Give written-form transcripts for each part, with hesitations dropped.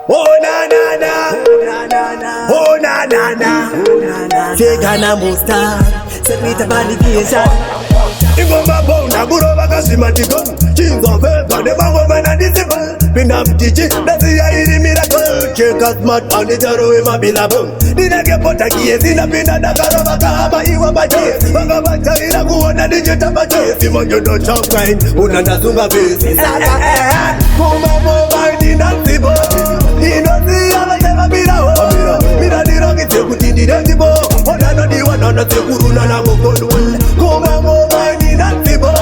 Oh na na na, oh na na na. Say Ghana Musta, set me to validation. Ingoma bona guro bakasima tigon. Chinzo feva de bango bana disciple. Pinam tiji, besi ya iri miracle. Chekas mat anitaro ema bilabong. Dina ke pota kiye, dina pina dakaro baka haba iwa bache. Banga bacha ira kuona dijita bache. Simonyo do chokkain, unanda zunga besi. Kuma moba dina tibo. Dino siya batema biraho. Mira dira kite kutindi detibo. Ona no diwa no te kuruna na gokodu. Kuma moba dina tibo.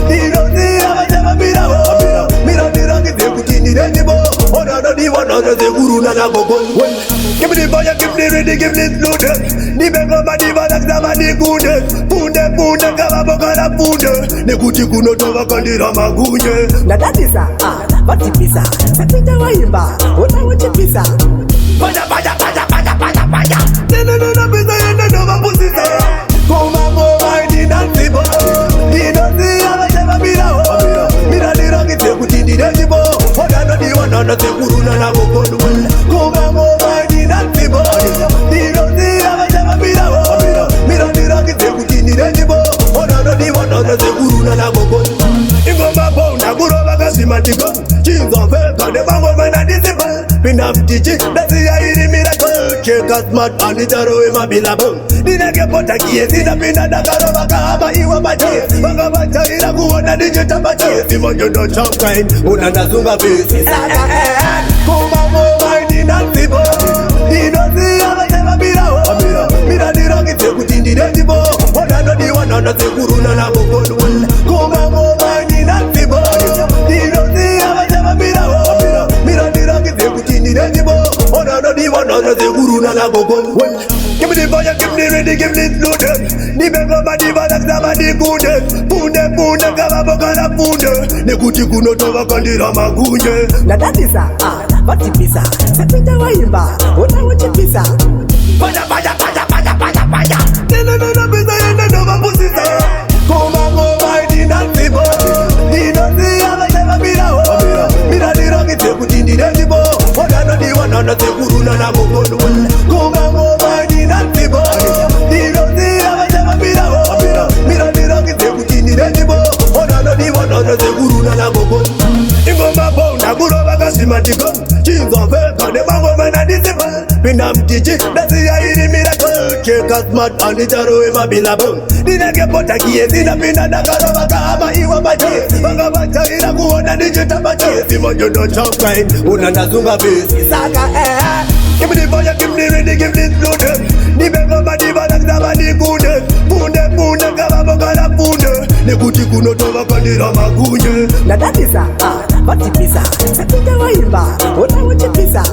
Dino siya batema biraho. Mira dira kite kutindi detibo. Ona no diwa no te kuruna na gokodu. Give me the fire, give me ready, give me loaded. Ni bengo madiva na kama ni kunde. Punde kama boka na punde. Ni kuti kuno toka kandira magunye. Na dadisa, batipisa. Sapita waimba, ona wachipisa. Paya. Nena pisa yenda no mapusisa. Koma ngoma ni nantibo. Dino siya batema birao. Mira dira kite kutindi detibo. Ona no diwa no te kuruna na gokodu. Koma ngoma ni nantibo. Dino siya batema birao. Mira dira kite kutindi detibo. Ona no diwa no te kuruna na gokodu. Ingoma bona guro bakasima tigon. Chinzo feva de bango bana disciple. Pinam tiji, besi ya iri miracle. Chekas mat anitaro ema bilabong. Dina ke pota kiye, dina pina dakaro baka haba iwa bache. Banga bacha ira kuona dijita bache. Simonyo do chokkain, unanda zunga besi. Kuma moba dina tibo. Dino siya batema birao. Mira dira kite kutindi detibo. Ona no diwa no te kuruna na gokodu. Kuma moba dina tibo. Dino siya batema birao. Mira dira kite kutindi detibo. Ona no diwa no te kuruna na gokodu. Give me the fire, give me ready, give me loaded. Ni bengo madiva na kama ni kunde. Punde kama boka na punde. Ni kuti kuno toka kandira magunye. Na dadisa, batipisa. Sapita waimba, ona wachipisa. Paya. Nena pisa yenda no mapusisa. Koma ngoma ni nantibo. Dino siya batema birao. Mira dira kite kutindi detibo. Ona no diwa no te kuruna na gokodu. Koma ngoma ni nantibo. Dino siya batema birao. Mira dira kite kutindi detibo. Ona no diwa no te kuruna na gokodu. Ingoma bona guro bakasima tigon. Chinzo feva de bango bana disciple. Pinam tiji, besi ya iri miracle. Chekas mat anitaro ema bilabong. Dina ke pota kiye, dina pina dakaro baka haba iwa bache. Banga bacha ira kuona dijita bache. Simonyo do chokkain, unanda zunga besi. Give me the fire, give me ready, give me loaded. Ni bengo madiva na kama ni kunde. Punde kama boka na punde. Ni kuti kuno toka kandira magunye. Na dadisa, batipisa. Sapita waimba, ona wachipisa.